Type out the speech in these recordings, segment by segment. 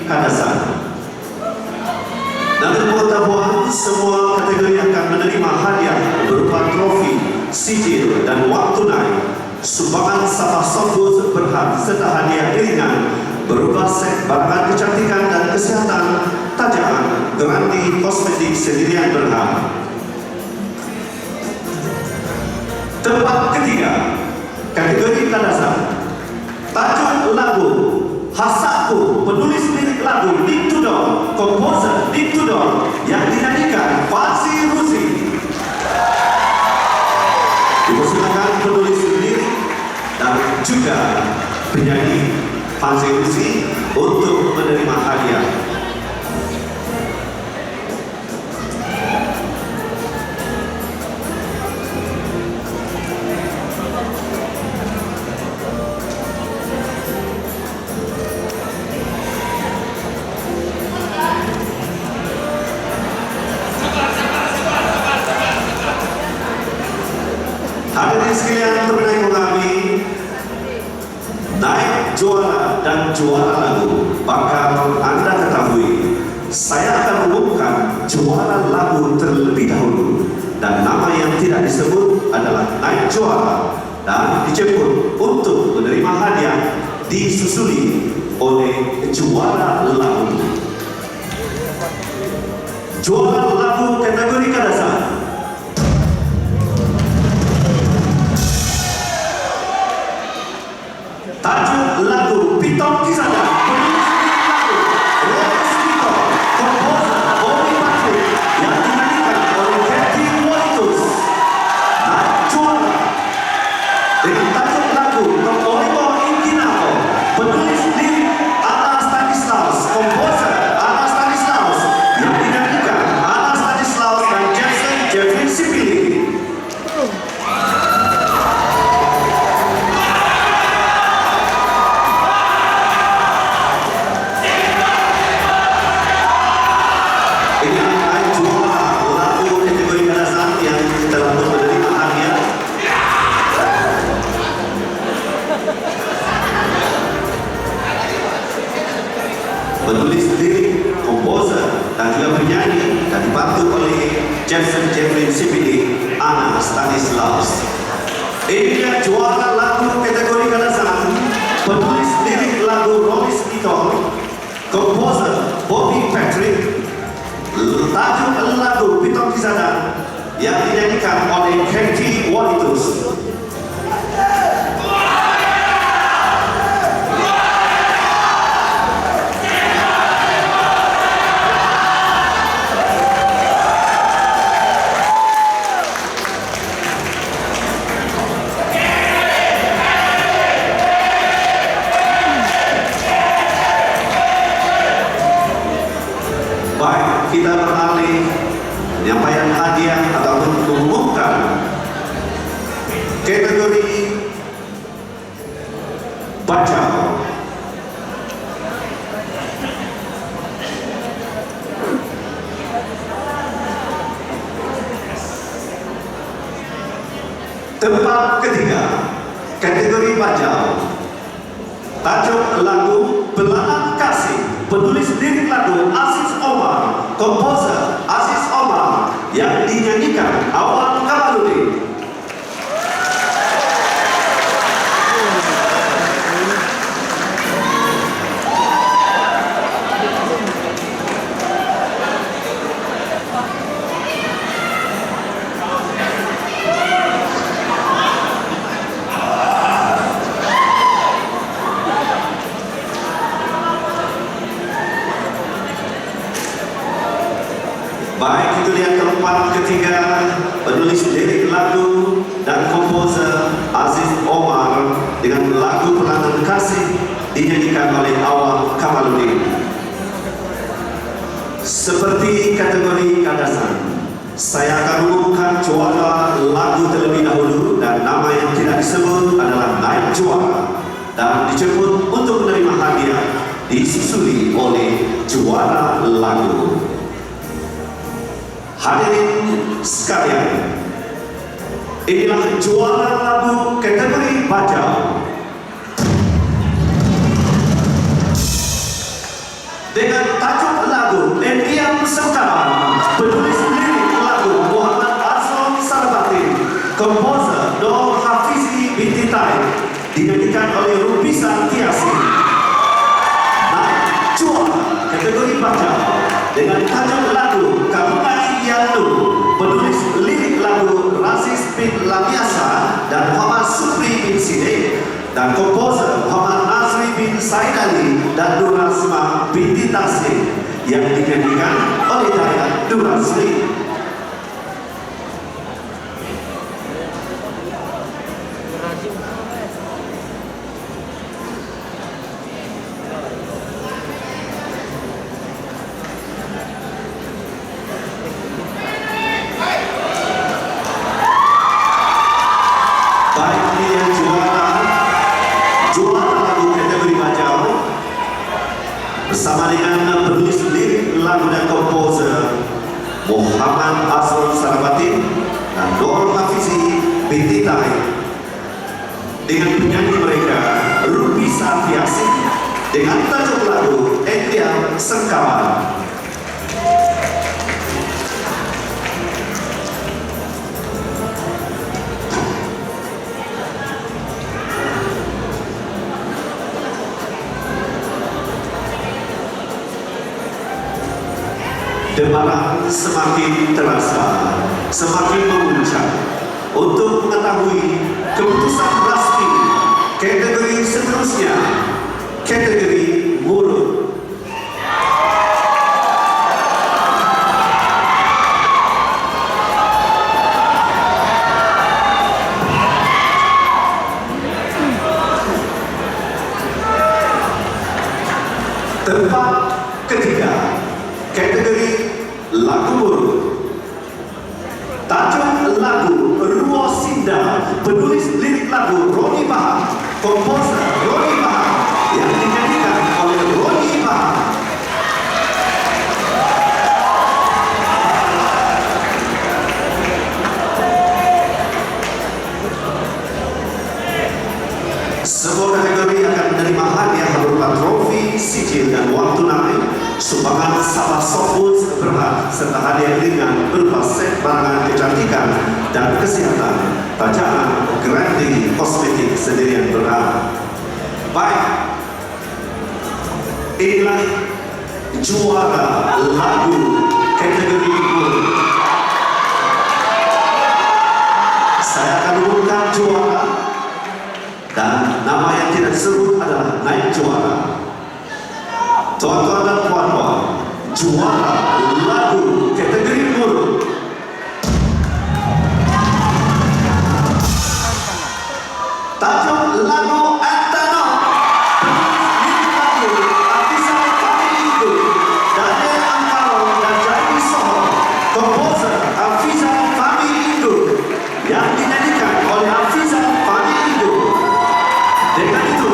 Kadasan. Namun pengetahuan semua kategori akan menerima hadiah berupa trofi, sijil dan wang tunai, sumbangan sampah softwood berhad serta hadiah ringan berupa set barangan kecantikan dan kesihatan, tajaan, geranti, kosmetik sendirian berhad. Tempat ketiga, kategori Kadasan. Tajuk lagu Hasakku, penulis lirik lagu Dik Tudor, komposer Dik Tudor, yang dinyanyikan Fancy Rusi. Dipersilakan penulis lirik dan juga penyanyi Fancy Rusi untuk menerima hadiah. Hadirin sekalian, terbaik kami naik juara dan juara lagu. Bakal Anda ketahui, saya akan umumkan juara lagu terlebih dahulu, dan nama yang tidak disebut adalah naik juara dan dijemput untuk menerima hadiah disusuli oleh juara lagu. Juara lagu kategori Kadasan. Tajuk lagu Pitong Kisada, penulis lagu Rolis Vito, komposer Bobby Patrick, yang dinyanyikan oleh Kathy Walitus. Naik juara dengan tajuk lagu Topolimo Inkinako, penulis lirik Ana Stanislaus, komposer Ana Stanislaus, yang dinyanyikan Ana Stanislaus dan Jason Jeffrey Sipili. Penulis lirik, komposer dan juga penyanyi, dan dibantu oleh Jason Jeffrey Sipili, Ana Stanislaus. Ini dia juara lagu kategori Kadasan. Penulis lirik lagu Rolis Vito, komposer Bobby Patrick. Tajuk lagu Pitong Kisada yang dinyanyikan oleh Kathy Walitus. Baik, kita beralih penyampaian hadiah ataupun mengumumkan kategori bacau. Tempat ketiga, kategori bacau. Tajuk lagu Belahan Kasih, penulis lirik lagu Aziz Omar, komposer Aziz Omar, yang dinyanyikan Awal Kamaludin. Baik, itu dia tempat ketiga, penulis lirik lagu dan komposer Aziz Omar dengan lagu Belahan Kasih dinyanyikan oleh Awal Kamaludin. Seperti kategori Kadasan, saya akan umumkan juara lagu terlebih dahulu, dan nama yang tidak disebut adalah naik juara dan dijemput untuk menerima hadiah disusuli oleh juara lagu. Hadirin sekalian, inilah juara lagu kategori bacau. dengan tajuk lagu Endiam Sengkapan. Penulis lirik lagu Muhammad Azron Sarbatin, komposer Nur Hafizi binti Tai, dinyanyikan oleh Rupisan Tiasi. Naik juara kategori baca dengan tajuk lagu Kabungai Yanu. Penulis lirik lagu Rasis bin Lamiasa dan Muhammad Supri bin Sidek, dan komposer Muhammad Nazri bin Said Ali dan Nur Asma binti Taslim, yang dinyanyikan oleh Dayak Nur Asli. Baik, ini yang juara lagu kategori bajau bersama dengan penulis lirik lagu dan komposer Muhammad Azron Sarbatin dan Nur Hafizi binti Tai, dengan penyanyi mereka Rupisan Tiasi dengan tajuk lagu Endiam Sengkapan. Demaran semakin terasa, semakin memuncak untuk mengetahui keputusan rasmi kategori seterusnya, kategori mulut. Tempat ketiga, kategori lagu mulut. Tajuk lagu Ruo Sinda, penulis lirik lagu Roni Bahar, komposer Roni Bahar, yang dinyanyikan oleh Roni Bahar. Sebuah kategori akan menerima hadiah berupa trofi, sijil dan uang tunai, sumbangan salah sofus berat, serta hadiah ringan berupa set barangan kecantikan dan kesehatan, bacaan Grandi kosmetik sendirian berat. Baik, inilah juara lagu kategori mulut. Saya akan umumkan juara, dan nama yang tidak disebut adalah naik juara. Tuan-tuan dan puan-puan, juara lagu kategori mulut tajuk lagu Antano, penulis lirik lagu Afizal Fahmi Indo, Daniel Angkaro dan Jaini Soho, komposer Afizal Fahmi Indo, yang dinyanyikan oleh Afizal Fahmi Indo. Dengan itu,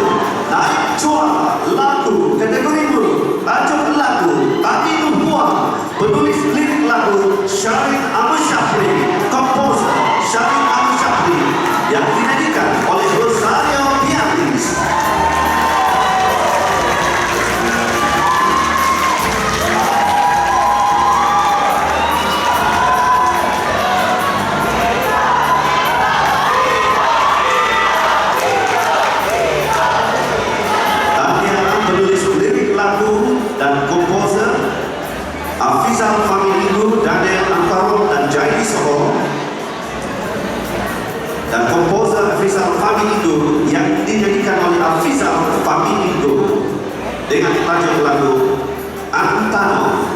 naik juara lagu kategori mulut tajuk lagu Tani Nubuah, penulis lirik lagu Syarif Ahmad Syafri, komposer Syarif Ahmad Syafri, yang dinyanyikan oleh Rosario Pianis. Dan komposer Afizal Fahmi Indo, Daniel Angkaro dan Jaini Soho, dan komposer Afizal Fahmi Indo yang dinyanyikan oleh Afizal Fahmi Indo dengan tajuk lagu Antano.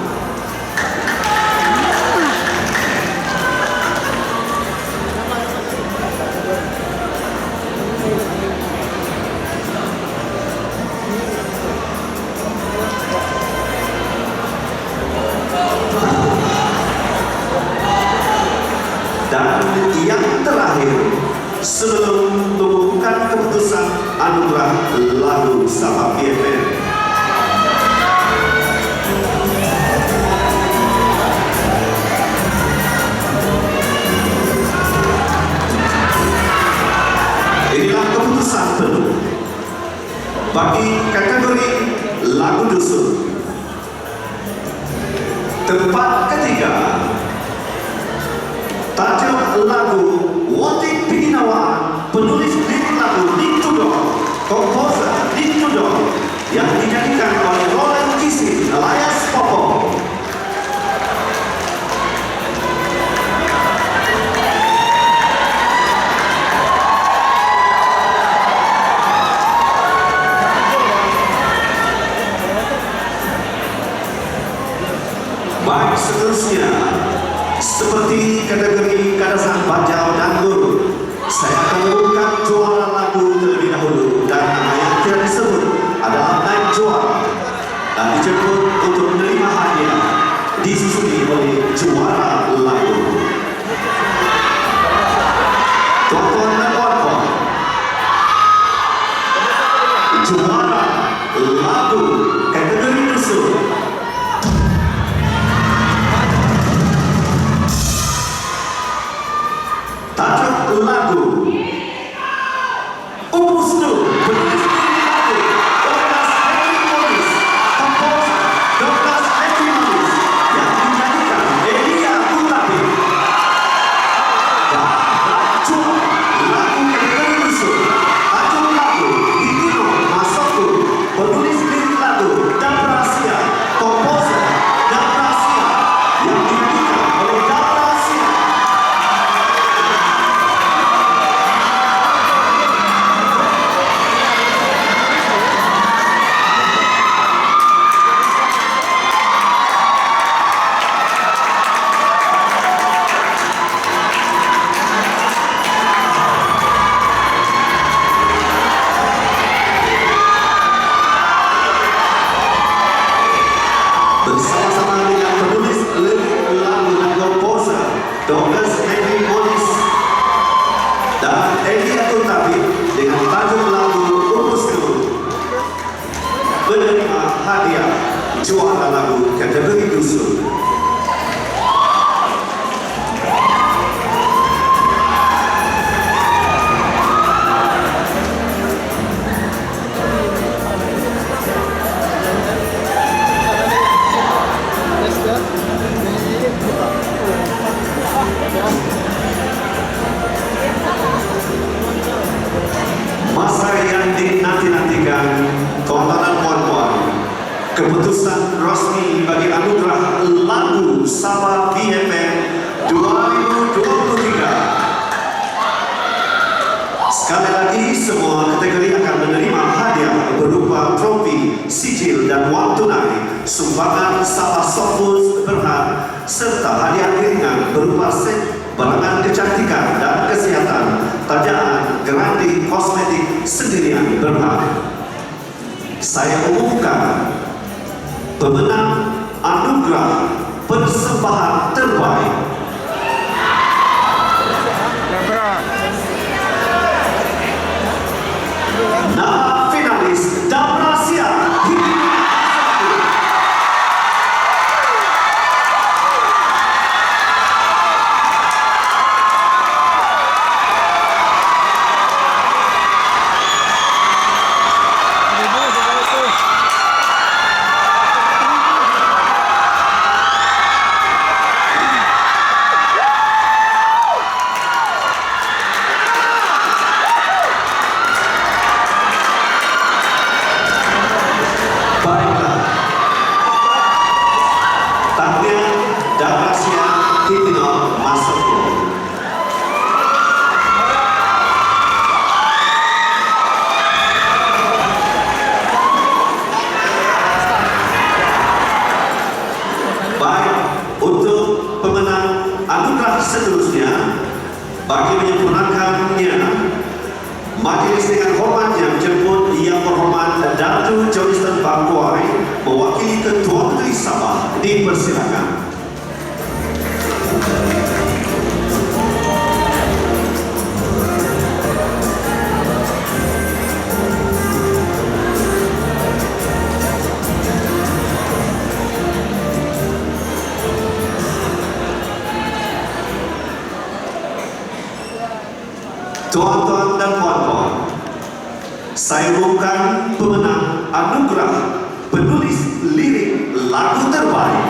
Dan yang terakhir, sebelum mengumumkan keputusan anugerah lagu Sabah BFM, inilah keputusan penuh bagi kategori lagu dusun. Tempat ketiga, tajuk lagu Watik Pinginawaan, penulis lirik lagu Nitudo, komposer Nitudo, yang dinyanyikan oleh Roland Kisi alias Popo. Baik, seterusnya, seperti kategori kadasan bajau dangdut, saya akan mengumumkan juara lagu terlebih dahulu, dan nama yang tidak disebut adalah naik juara dan dijemput untuk menerima hadiah disusuli oleh juara lagu. Tuan-tuan dan puan-puan, juara lagu kategori dusun. Tajuk lagu Upusnu, penulis lirik lagu Douglas Henry Morris, komposer Douglas Henry Morris, yang dinyanyikan Elia Gulapi. Dan juara lagu kategori dusun, tajuk lagu Ditino Masoko, penulis lirik lagu Dabrasia, komposer Dabrasia, yang dinyanyikan oleh Dabrasia. Bersama-sama dengan penulis lirik lagu dan komposer Douglas Henry Morris dan Elia Gulapi dengan tajuk lagu Upusnu, menerima hadiah juara lagu kategori dusun. Masa yang dinanti-nantikan, tuan-tuan dan puan-puan, keputusan resmi bagi anugerah lagu Sabah BFM 2023. Sekali lagi, semua kategori akan menerima hadiah berupa trofi, sijil dan wang tunai, sumbangan Sabah Softfoods Berhad, serta hadiah ringan berupa set barangan kecantikan dan kesehatan tajaan Grandi Kosmetik Sendirian Berhad. Saya umumkan pemenang anugerah persembahan terbaik. Nama finalis Dabrasia. Seterusnya, bagi menyempurnakannya, majelis dengan hormatnya menjemput Yang Berhormat Datuk Johnston Bangkuai mewakili Ketua Menteri Sabah, dipersilakan. Tuan-tuan dan puan-puan, saya umumkan pemenang anugerah penulis lirik lagu terbaik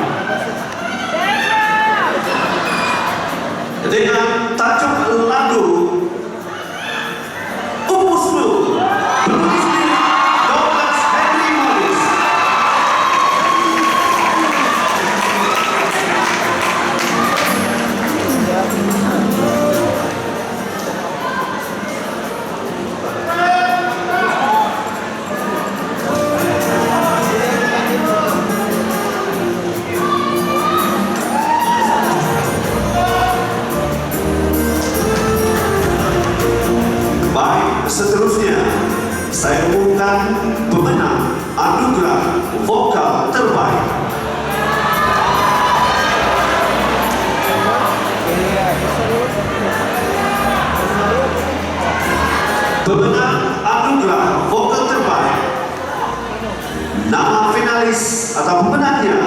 atau pemenangnya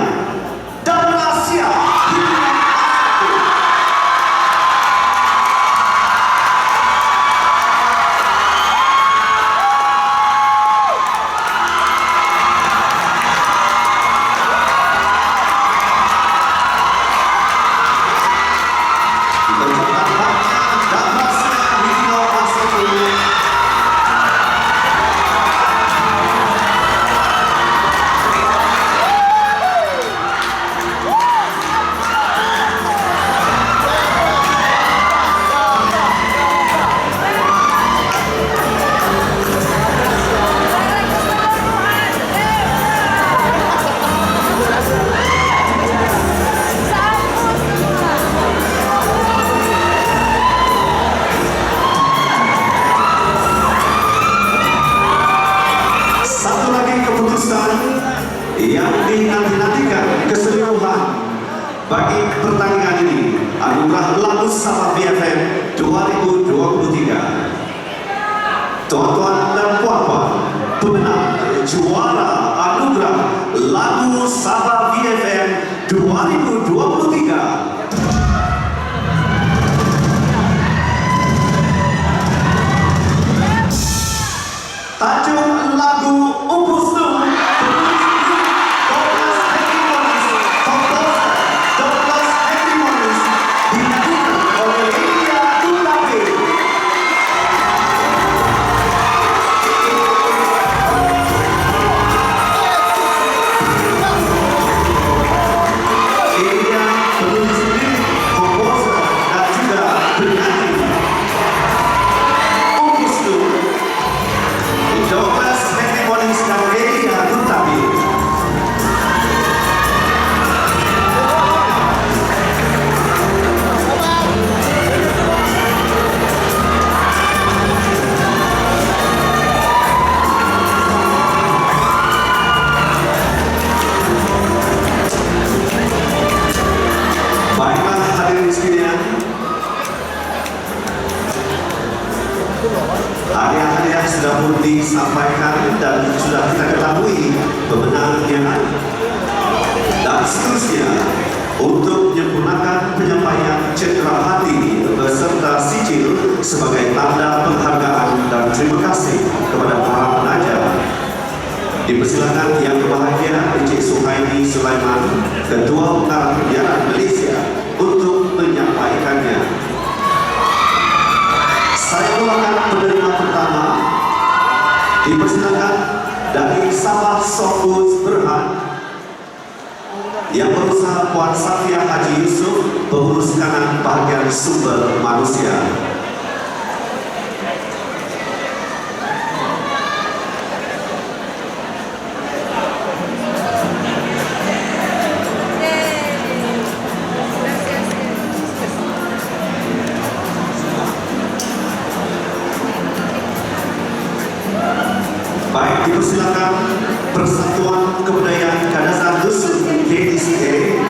Damnasia Hidayat Asatu. Kita ucapkan selamatnya Damnasia Hidayat Asatu. Satu lagi keputusan yang dinanti-nantikan keseluruhan bagi pertandingan ini, anugerah lagu Sabah BFM 2023. Tuan-tuan dan puan-puan, pemenang juara anugerah lagu Sabah BFM 2023. Tajuk lagu Upus Tu, Douglas Hekimonis, komposer Douglas Hekimonis, dinyanyikan oleh Elia Dulape. Elia penulis lirik, komposer dan juga penyanyi. Upus Tu, Douglas Hekimonis dan Elia Dulape. Baiklah hadirin sekalian, hadiah-hadiah sudah pun disampaikan dan sudah kita ketahui pemenangnya, dan seterusnya untuk menyempurnakan penyampaian cendera hati beserta sijil sebagai tanda penghargaan dan terima kasih kepada para penaja. Dipersilakan yang berbahagia Encik Suhaimi Sulaiman, Ketua Pengarah Kebiaran Malaysia, untuk menyampaikannya. Saya mulakan penerima pertama. Dipersilakan dari Sabah Soft Foods Berhad yang berusaha Puan Safia Haji Yusuf, pengurus kanan bahagian sumber manusia. Baik, dipersilakan Persatuan Kebudayaan Kadazan Dusun KDCA